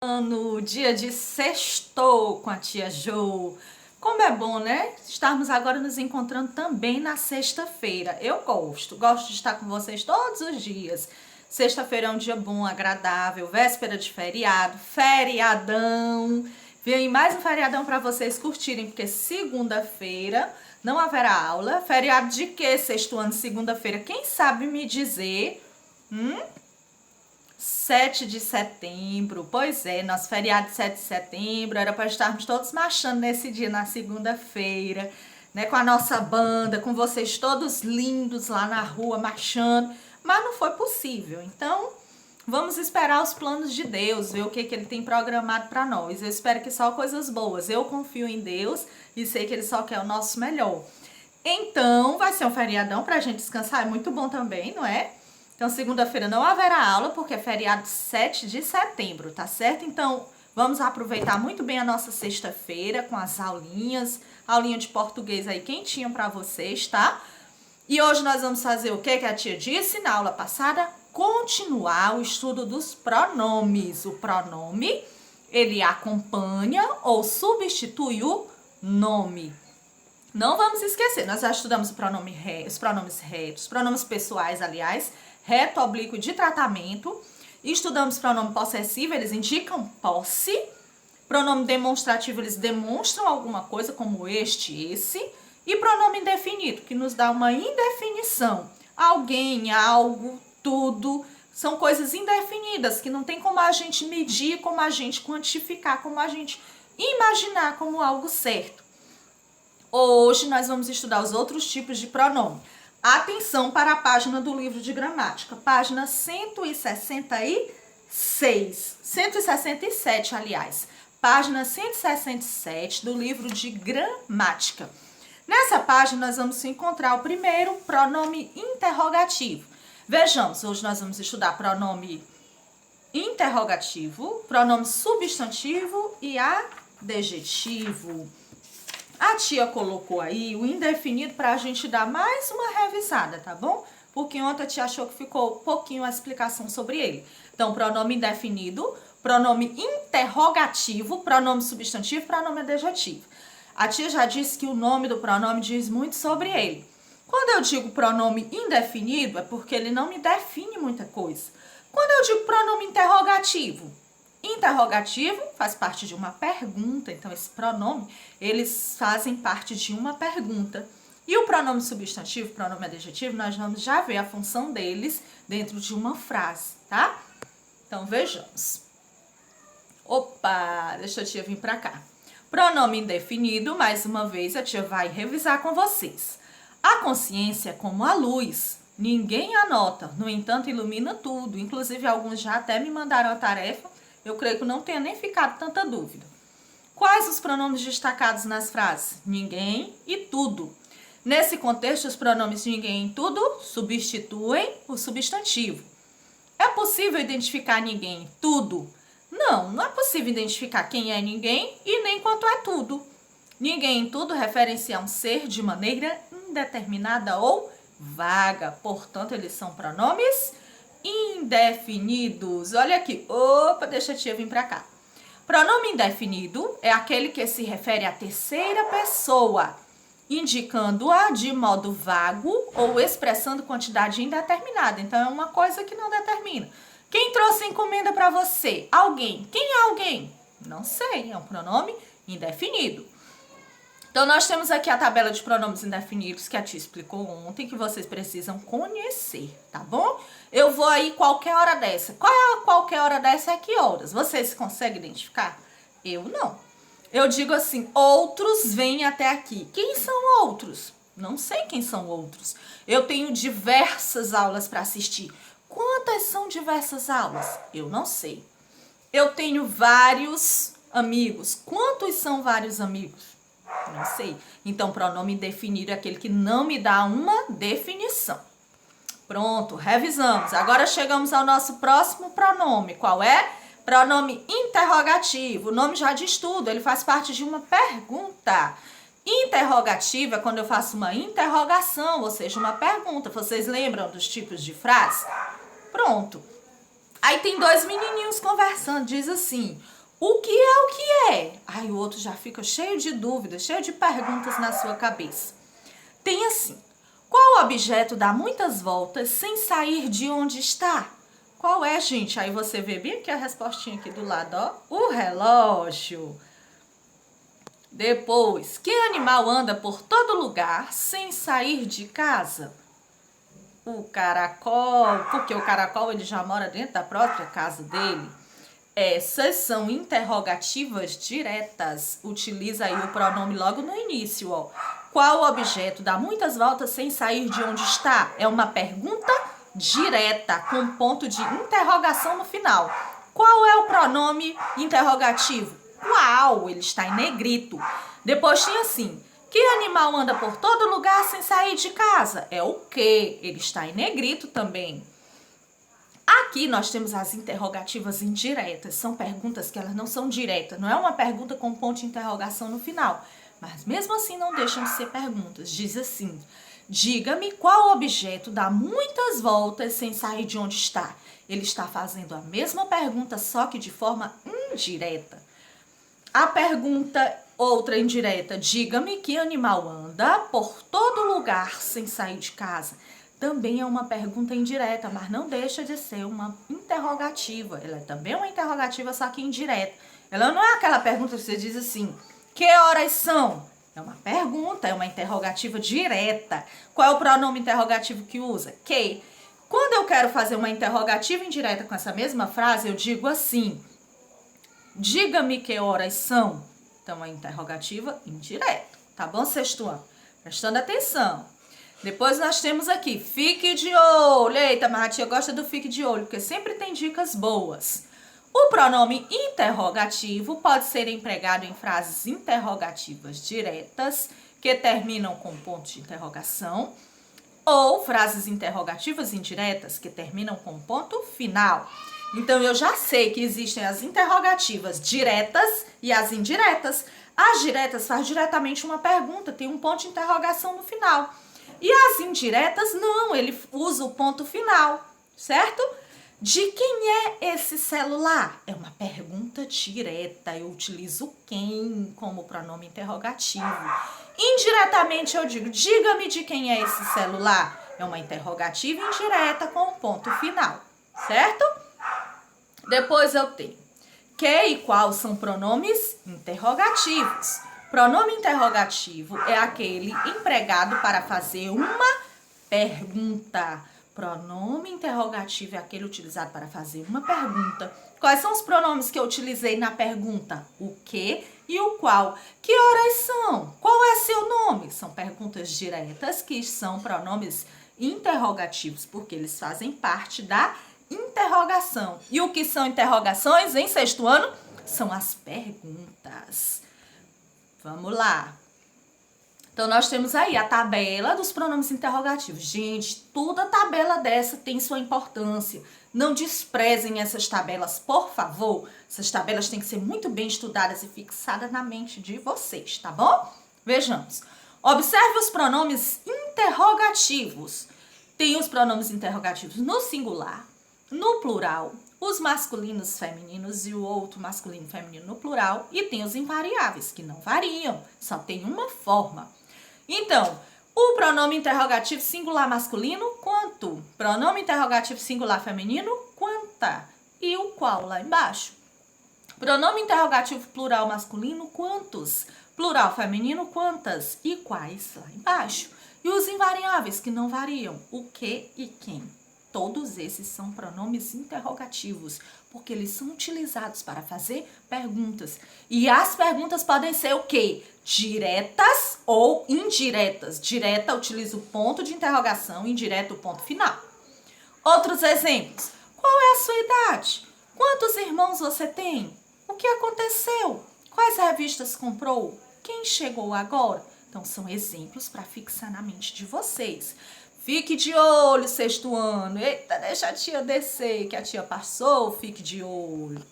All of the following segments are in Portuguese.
No dia de sextou com a tia Jo. Como é bom, né? Estarmos agora nos encontrando também na sexta-feira. Eu gosto de estar com vocês todos os dias. Sexta-feira é um dia bom, agradável, véspera de feriado, feriadão. Vem mais um feriadão para vocês curtirem, porque segunda-feira não haverá aula. Feriado de quê? Sexto ano, segunda-feira. Quem sabe me dizer? 7 de setembro, pois é, nosso feriado de 7 de setembro, era para estarmos todos marchando nesse dia, na segunda-feira, né, com a nossa banda, com vocês todos lindos lá na rua, marchando, mas não foi possível. Então, vamos esperar os planos de Deus, ver o que Ele tem programado para nós. Eu espero que só coisas boas. Eu confio em Deus e sei que Ele só quer o nosso melhor. Então, vai ser um feriadão para a gente descansar, é muito bom também, não é? Então, segunda-feira não haverá aula, porque é feriado 7 de setembro, tá certo? Então, vamos aproveitar muito bem a nossa sexta-feira com as aulinhas, aulinha de português aí quentinha para vocês, tá? E hoje nós vamos fazer o que a tia disse na aula passada? Continuar o estudo dos pronomes. O pronome, ele acompanha ou substitui o nome. Não vamos esquecer, nós já estudamos os pronomes retos, pronomes pessoais, aliás, reto, oblíquo de tratamento. Estudamos pronome possessivo, eles indicam posse. Pronome demonstrativo, eles demonstram alguma coisa, como este, esse. E pronome indefinido, que nos dá uma indefinição. Alguém, algo, tudo. São coisas indefinidas, que não tem como a gente medir, como a gente quantificar, como a gente imaginar como algo certo. Hoje nós vamos estudar os outros tipos de pronome. Atenção para a página do livro de gramática, página 167, aliás. Página 167 do livro de gramática. Nessa página nós vamos encontrar o primeiro pronome interrogativo. Vejamos, hoje nós vamos estudar pronome interrogativo, pronome substantivo e adjetivo. A tia colocou aí o indefinido para a gente dar mais uma revisada, tá bom? Porque ontem a tia achou que ficou pouquinho a explicação sobre ele. Então, pronome indefinido, pronome interrogativo, pronome substantivo, pronome adjetivo. A tia já disse que o nome do pronome diz muito sobre ele. Quando eu digo pronome indefinido, é porque ele não me define muita coisa. Quando eu digo pronome interrogativo faz parte de uma pergunta, então esse pronome, eles fazem parte de uma pergunta. E o pronome substantivo, pronome adjetivo, nós vamos já ver a função deles dentro de uma frase, tá? Então, vejamos. Opa, deixa a tia vir pra cá. Pronome indefinido, mais uma vez, a tia vai revisar com vocês. A consciência é como a luz. Ninguém anota, no entanto, ilumina tudo. Inclusive, alguns já até me mandaram a tarefa. Eu creio que não tenha nem ficado tanta dúvida. Quais os pronomes destacados nas frases? Ninguém e tudo. Nesse contexto, os pronomes ninguém e tudo substituem o substantivo. É possível identificar ninguém e tudo? Não é possível identificar quem é ninguém e nem quanto é tudo. Ninguém e tudo referencia a um ser de maneira indeterminada ou vaga. Portanto, eles são pronomes indefinidos. Olha aqui. Opa, deixa a tia vir pra cá. Pronome indefinido é aquele que se refere à terceira pessoa, indicando-a de modo vago ou expressando quantidade indeterminada. Então, é uma coisa que não determina. Quem trouxe encomenda para você? Alguém. Quem é alguém? Não sei. É um pronome indefinido. Então, nós temos aqui a tabela de pronomes indefinidos que a tia explicou ontem, que vocês precisam conhecer, tá bom? Eu vou aí qualquer hora dessa. Qual é a qualquer hora dessa? É que horas? Vocês conseguem identificar? Eu não. Eu digo assim, outros vêm até aqui. Quem são outros? Não sei quem são outros. Eu tenho diversas aulas para assistir. Quantas são diversas aulas? Eu não sei. Eu tenho vários amigos. Quantos são vários amigos? Não sei. Então, pronome indefinido é aquele que não me dá uma definição. Pronto, revisamos. Agora chegamos ao nosso próximo pronome. Qual é? Pronome interrogativo. O nome já diz tudo, ele faz parte de uma pergunta. Interrogativo é quando eu faço uma interrogação, ou seja, uma pergunta. Vocês lembram dos tipos de frase? Pronto. Aí tem dois menininhos conversando, diz assim, o que é o que é? Aí o outro já fica cheio de dúvidas, cheio de perguntas na sua cabeça. Tem assim, qual objeto dá muitas voltas sem sair de onde está? Qual é, gente? Aí você vê bem aqui a respostinha aqui do lado, ó. O relógio. Depois, que animal anda por todo lugar sem sair de casa? O caracol, porque o caracol ele já mora dentro da própria casa dele. Essas são interrogativas diretas. Utiliza aí o pronome logo no início, ó. Qual objeto dá muitas voltas sem sair de onde está? É uma pergunta direta, com ponto de interrogação no final. Qual é o pronome interrogativo? Qual? Ele está em negrito. Depois tinha assim, que animal anda por todo lugar sem sair de casa? É o quê? Ele está em negrito também. Aqui nós temos as interrogativas indiretas. São perguntas que elas não são diretas. Não é uma pergunta com ponto de interrogação no final. Mas mesmo assim não deixam de ser perguntas. Diz assim, diga-me qual objeto dá muitas voltas sem sair de onde está. Ele está fazendo a mesma pergunta, só que de forma indireta. A pergunta outra indireta, diga-me que animal anda por todo lugar sem sair de casa. Também é uma pergunta indireta, mas não deixa de ser uma interrogativa. Ela também é uma interrogativa, só que indireta. Ela não é aquela pergunta que você diz assim, que horas são? É uma pergunta, é uma interrogativa direta. Qual é o pronome interrogativo que usa? Que. Quando eu quero fazer uma interrogativa indireta com essa mesma frase, eu digo assim, diga-me que horas são. Então, é interrogativa indireta. Tá bom, sexto ano? Prestando atenção. Depois nós temos aqui, fique de olho. Eita, mas a tia gosta do fique de olho, porque sempre tem dicas boas. O pronome interrogativo pode ser empregado em frases interrogativas diretas, que terminam com ponto de interrogação, ou frases interrogativas indiretas, que terminam com ponto final. Então, eu já sei que existem as interrogativas diretas e as indiretas. As diretas faz diretamente uma pergunta, tem um ponto de interrogação no final. E as indiretas, não, ele usa o ponto final, certo? De quem é esse celular? É uma pergunta direta, eu utilizo quem como pronome interrogativo. Indiretamente eu digo, diga-me de quem é esse celular. É uma interrogativa indireta com um ponto final, certo? Depois eu tenho que e qual são pronomes interrogativos. Pronome interrogativo é aquele empregado para fazer uma pergunta. Pronome interrogativo é aquele utilizado para fazer uma pergunta. Quais são os pronomes que eu utilizei na pergunta? O que e o qual. Que horas são? Qual é seu nome? São perguntas diretas que são pronomes interrogativos, porque eles fazem parte da interrogação. E o que são interrogações em sexto ano? São as perguntas. Vamos lá. Então, nós temos aí a tabela dos pronomes interrogativos. Gente, toda tabela dessa tem sua importância. Não desprezem essas tabelas, por favor. Essas tabelas têm que ser muito bem estudadas e fixadas na mente de vocês, tá bom? Vejamos. Observe os pronomes interrogativos. Tem os pronomes interrogativos no singular, no plural, os masculinos femininos e o outro masculino e feminino no plural, e tem os invariáveis, que não variam, só tem uma forma. Então, o pronome interrogativo singular masculino, quanto? Pronome interrogativo singular feminino, quanta? E o qual lá embaixo? Pronome interrogativo plural masculino, quantos? Plural feminino, quantas? E quais lá embaixo? E os invariáveis, que não variam, o que e quem? Todos esses são pronomes interrogativos, porque eles são utilizados para fazer perguntas. E as perguntas podem ser o quê? Diretas ou indiretas. Direta utiliza o ponto de interrogação, indireta o ponto final. Outros exemplos. Qual é a sua idade? Quantos irmãos você tem? O que aconteceu? Quais revistas comprou? Quem chegou agora? Então, são exemplos para fixar na mente de vocês. Fique de olho, sexto ano. Eita, deixa a tia descer, que a tia passou. Fique de olho.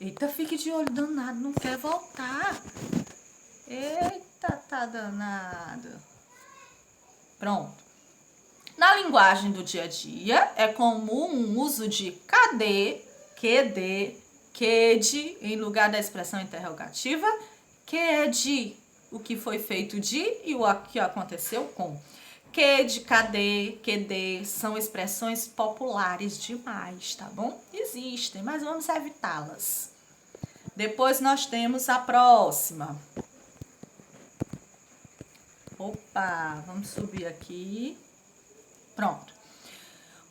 Eita, fique de olho, danado, não quer voltar. Eita, tá danado. Pronto. Na linguagem do dia a dia, é comum o uso de cadê, quede, quede, em lugar da expressão interrogativa, quede, o que foi feito de e o que aconteceu com. Quede, cadê, quede, são expressões populares demais, tá bom? Existem, mas vamos evitá-las. Depois nós temos a próxima. Opa, vamos subir aqui. Pronto.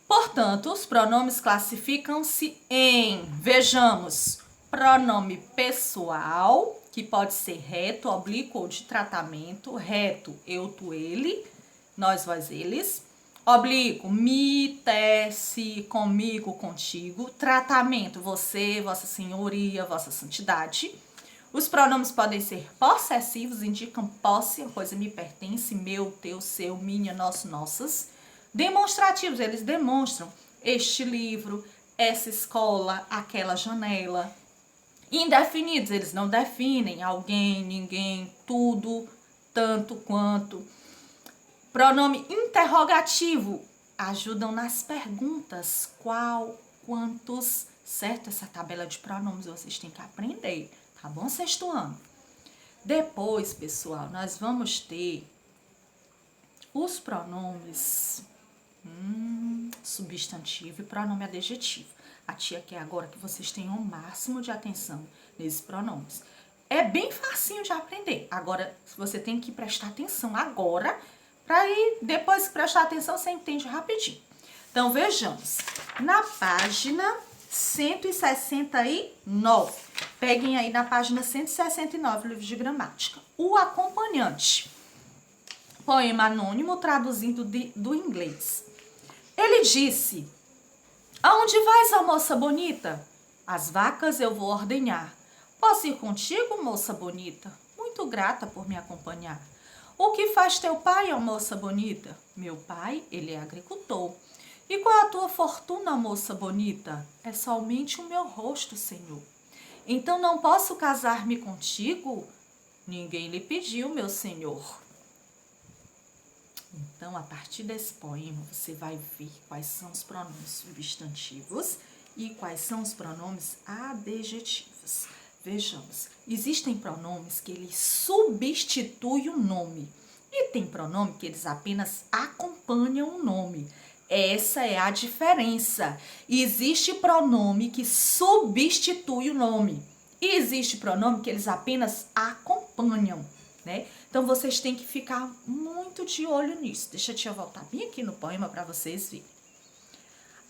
Portanto, os pronomes classificam-se em, vejamos, pronome pessoal, que pode ser reto, oblíquo ou de tratamento. Reto, eu, tu, ele, nós, vós, eles. Oblíquo, me, te, se, comigo, contigo. Tratamento, você, vossa senhoria, vossa santidade. Os pronomes podem ser possessivos, indicam posse, a coisa me pertence, meu, teu, seu, minha, nosso, nossas. Demonstrativos, eles demonstram este livro, essa escola, aquela janela. Indefinidos, eles não definem alguém, ninguém, tudo, tanto quanto. Pronome interrogativo, ajudam nas perguntas, qual, quantos, certo? Essa tabela de pronomes vocês têm que aprender, tá bom, sexto ano? Depois, pessoal, nós vamos ter os pronomes substantivo e pronome adjetivo. A tia quer agora que vocês tenham o máximo de atenção nesses pronomes. É bem facinho de aprender. Agora, você tem que prestar atenção agora, para aí, depois que prestar atenção, você entende rapidinho. Então, vejamos. Na página 169. Peguem aí na página 169, livro de gramática. O acompanhante. Poema anônimo traduzindo do inglês. Ele disse: aonde vais, ó moça bonita? As vacas eu vou ordenhar. Posso ir contigo, moça bonita? Muito grata por me acompanhar. O que faz teu pai, ó moça bonita? Meu pai, ele é agricultor. E qual a tua fortuna, moça bonita? É somente o meu rosto, senhor. Então não posso casar-me contigo? Ninguém lhe pediu, meu senhor. Então, a partir desse poema, você vai ver quais são os pronomes substantivos e quais são os pronomes adjetivos. Vejamos, existem pronomes que eles substituem o nome e tem pronome que eles apenas acompanham o nome. Essa é a diferença. Existe pronome que substitui o nome e existe pronome que eles apenas acompanham, né? Então, vocês têm que ficar muito de olho nisso. Deixa eu voltar bem aqui no poema para vocês verem.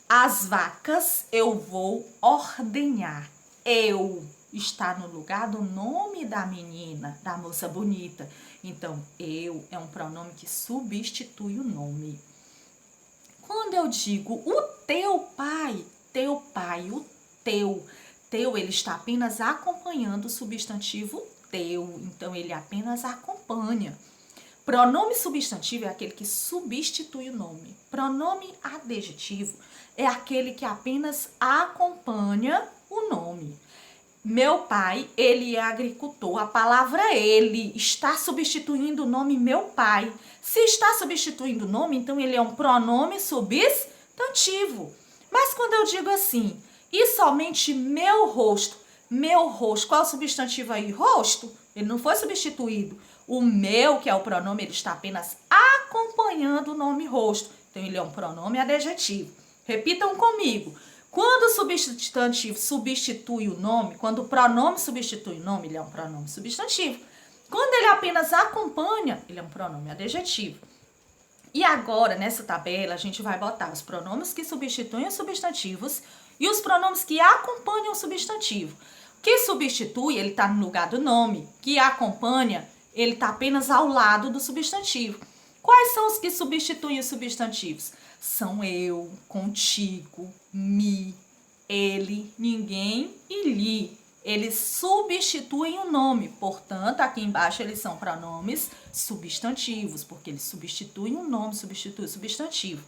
As vacas eu vou ordenhar. Eu está no lugar do nome da menina, da moça bonita. Então, eu é um pronome que substitui o nome. Quando eu digo o teu pai, o teu, ele está apenas acompanhando o substantivo teu, então ele apenas acompanha. Pronome substantivo é aquele que substitui o nome. Pronome adjetivo é aquele que apenas acompanha o nome. Meu pai, ele é agricultor. A palavra ele está substituindo o nome meu pai. Se está substituindo o nome, então ele é um pronome substantivo. Mas quando eu digo assim, e somente meu rosto, qual é o substantivo aí? Rosto, ele não foi substituído. O meu, que é o pronome, ele está apenas acompanhando o nome rosto. Então, ele é um pronome adjetivo. Repitam comigo. Quando o substantivo substitui o nome, quando o pronome substitui o nome, ele é um pronome substantivo. Quando ele apenas acompanha, ele é um pronome adjetivo. E agora, nessa tabela, a gente vai botar os pronomes que substituem os substantivos e os pronomes que acompanham o substantivo. Que substitui, ele está no lugar do nome. Que acompanha, ele está apenas ao lado do substantivo. Quais são os que substituem os substantivos? São eu, contigo, me, ele, ninguém e lhe. Eles substituem o nome, portanto, aqui embaixo eles são pronomes substantivos, porque eles substituem o nome, substituem o substantivo.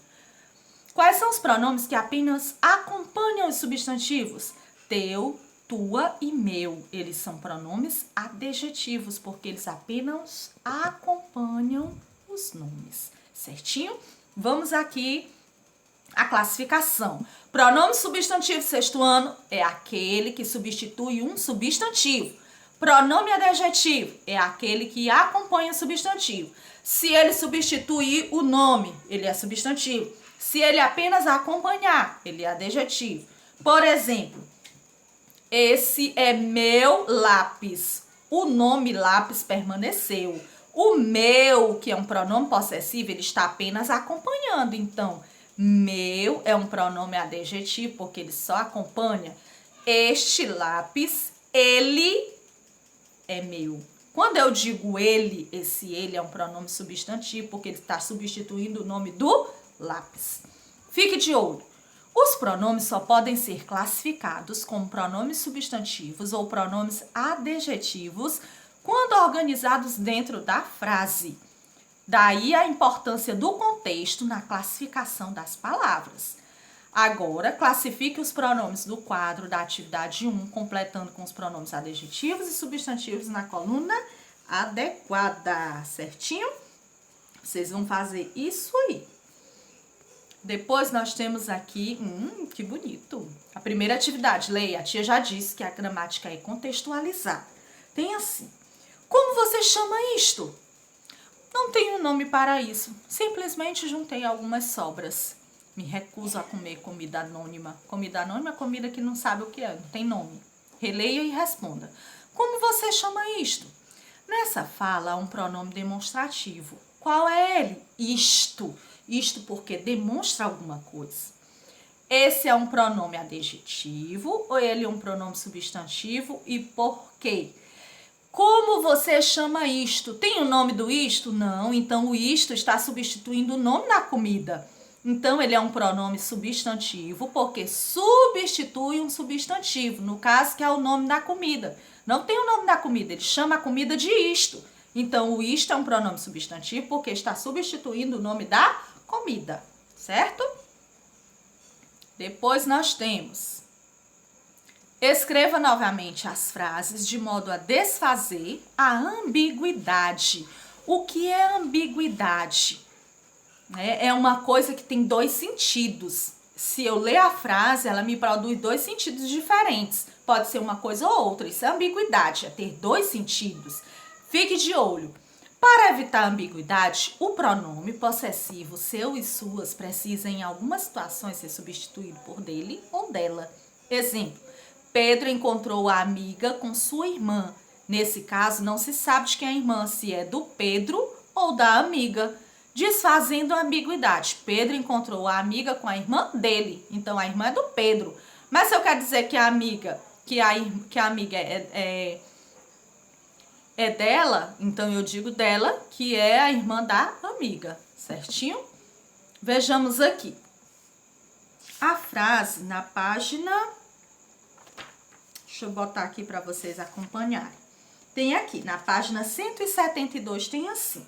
Quais são os pronomes que apenas acompanham os substantivos? Teu, tua e meu. Eles são pronomes adjetivos, porque eles apenas acompanham os nomes. Certinho? Vamos aqui à classificação. Pronome substantivo sexto ano é aquele que substitui um substantivo. Pronome adjetivo é aquele que acompanha o substantivo. Se ele substituir o nome, ele é substantivo. Se ele apenas acompanhar, ele é adjetivo. Por exemplo, esse é meu lápis. O nome lápis permaneceu. O meu, que é um pronome possessivo, ele está apenas acompanhando. Então, meu é um pronome adjetivo, porque ele só acompanha. Este lápis, ele é meu. Quando eu digo ele, esse ele é um pronome substantivo, porque ele está substituindo o nome do lápis. Fique de olho. Os pronomes só podem ser classificados como pronomes substantivos ou pronomes adjetivos quando organizados dentro da frase. Daí a importância do contexto na classificação das palavras. Agora, classifique os pronomes do quadro da atividade 1, completando com os pronomes adjetivos e substantivos na coluna adequada, certinho? Vocês vão fazer isso aí. Depois nós temos aqui, que bonito. A primeira atividade, leia. A tia já disse que a gramática é contextualizada. Tem assim. Como você chama isto? Não tenho nome para isso. Simplesmente juntei algumas sobras. Me recuso a comer comida anônima. Comida anônima é comida que não sabe o que é, não tem nome. Releia e responda. Como você chama isto? Nessa fala há um pronome demonstrativo. Qual é ele? Isto. Isto porque demonstra alguma coisa. Esse é um pronome adjetivo ou ele é um pronome substantivo e por quê? Como você chama isto? Tem o nome do isto? Não, então o isto está substituindo o nome da comida. Então ele é um pronome substantivo porque substitui um substantivo, no caso que é o nome da comida. Não tem o nome da comida, ele chama a comida de isto. Então o isto é um pronome substantivo porque está substituindo o nome da comida, certo? Depois nós temos: escreva novamente as frases de modo a desfazer a ambiguidade. O que é ambiguidade? É uma coisa que tem dois sentidos. Se eu ler a frase, ela me produz dois sentidos diferentes. Pode ser uma coisa ou outra. Isso é ambiguidade, é ter dois sentidos. Fique de olho. Para evitar ambiguidade, o pronome possessivo seu e suas precisa em algumas situações ser substituído por dele ou dela. Exemplo: Pedro encontrou a amiga com sua irmã. Nesse caso, não se sabe de quem é a irmã, se é do Pedro ou da amiga. Desfazendo a ambiguidade. Pedro encontrou a amiga com a irmã dele. Então, a irmã é do Pedro. Mas se eu quero dizer que a amiga, é dela, então eu digo dela, que é a irmã da amiga, certinho? Vejamos aqui. A frase na página... Deixa eu botar aqui para vocês acompanharem. Tem aqui, na página 172, tem assim: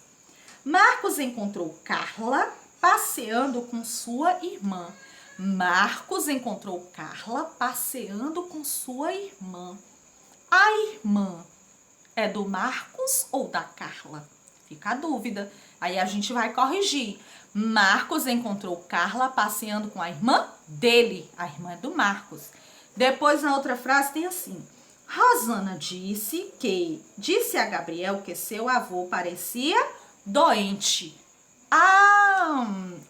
Marcos encontrou Carla passeando com sua irmã. Marcos encontrou Carla passeando com sua irmã. A irmã é do Marcos ou da Carla? Fica a dúvida. Aí a gente vai corrigir. Marcos encontrou Carla passeando com a irmã dele. A irmã é do Marcos. Depois, na outra frase, tem assim: Rosana disse a Gabriel que seu avô parecia doente.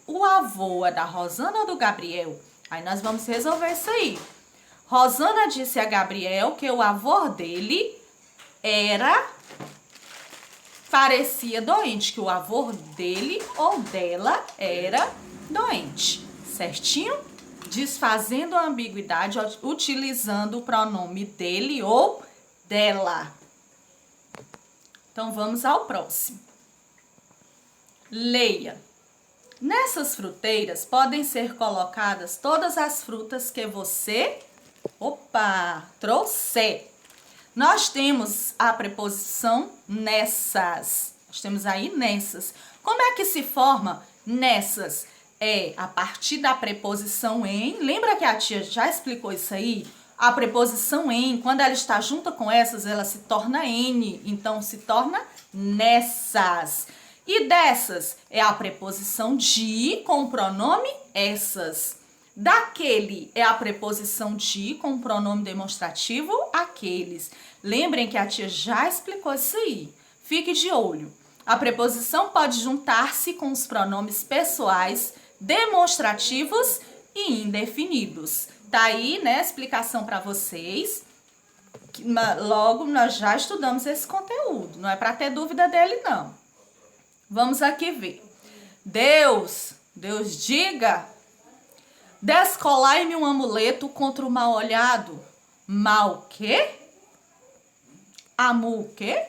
O avô é da Rosana ou do Gabriel? Aí nós vamos resolver isso aí. Rosana disse a Gabriel que o avô dele parecia doente, que o avô dele ou dela era doente, certinho? Desfazendo a ambiguidade, utilizando o pronome dele ou dela. Então, vamos ao próximo. Leia. Nessas fruteiras podem ser colocadas todas as frutas que você, trouxe. Nós temos a preposição nessas. Nós temos aí nessas. Como é que se forma nessas? É a partir da preposição em. Lembra que a tia já explicou isso aí? A preposição em, quando ela está junta com essas, ela se torna N. Então, se torna nessas. E dessas é a preposição de com o pronome essas. Daquele é a preposição de com o pronome demonstrativo aqueles. Lembrem que a tia já explicou isso aí. Fique de olho. A preposição pode juntar-se com os pronomes pessoais, demonstrativos e indefinidos. Tá aí, né, a explicação para vocês. Logo, nós já estudamos esse conteúdo. Não é para ter dúvida dele, não. Vamos aqui ver. Deus diga, descolai-me um amuleto contra o mal olhado. Mal quê? Amu quê?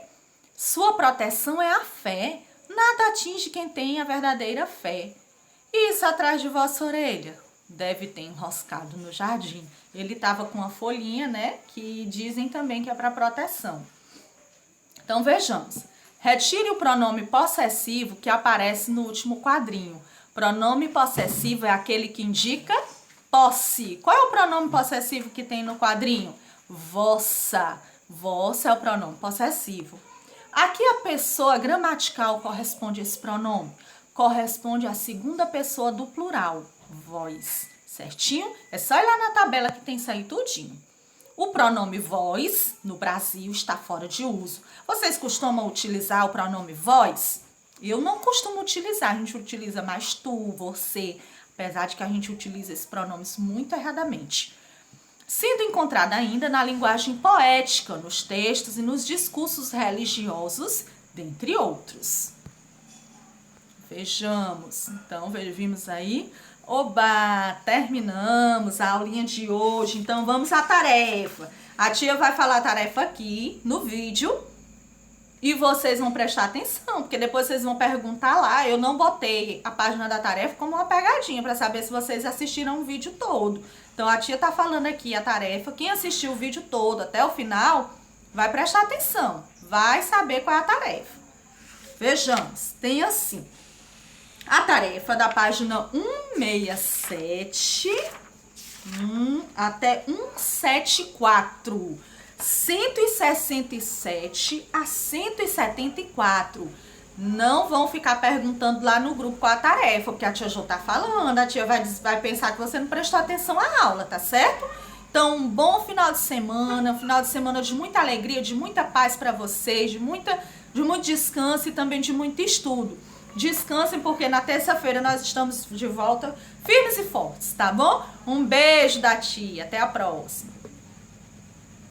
Sua proteção é a fé. Nada atinge quem tem a verdadeira fé. Isso atrás de vossa orelha deve ter enroscado no jardim. Ele estava com uma folhinha, né? Que dizem também que é para proteção. Então, vejamos. Retire o pronome possessivo que aparece no último quadrinho. Pronome possessivo é aquele que indica posse. Qual é o pronome possessivo que tem no quadrinho? Vossa. Vossa é o pronome possessivo. Aqui a pessoa gramatical corresponde a esse pronome. Corresponde à segunda pessoa do plural, vós, certinho? É só ir lá na tabela que tem isso aí tudinho. O pronome vós, no Brasil, está fora de uso. Vocês costumam utilizar o pronome vós? Eu não costumo utilizar, a gente utiliza mais tu, você, apesar de que a gente utiliza esses pronomes muito erradamente. Sendo encontrada ainda na linguagem poética, nos textos e nos discursos religiosos, dentre outros. Vejamos, então, vimos aí. Oba, terminamos a aulinha de hoje, então vamos à tarefa. A tia vai falar a tarefa aqui no vídeo e vocês vão prestar atenção, porque depois vocês vão perguntar lá. Eu não botei a página da tarefa como uma pegadinha para saber se vocês assistiram o vídeo todo. Então, a tia tá falando aqui a tarefa. Quem assistiu o vídeo todo até o final vai prestar atenção, vai saber qual é a tarefa. Vejamos, tem assim. A tarefa da página 167 até 174. 167 a 174. Não vão ficar perguntando lá no grupo qual a tarefa, porque a tia Jo tá falando, a tia vai pensar que você não prestou atenção à aula, tá certo? Então, um bom final de semana, um final de semana de muita alegria, de muita paz para vocês, de muito descanso e também de muito estudo. Descansem, porque na terça-feira nós estamos de volta firmes e fortes, tá bom? Um beijo da tia, até a próxima.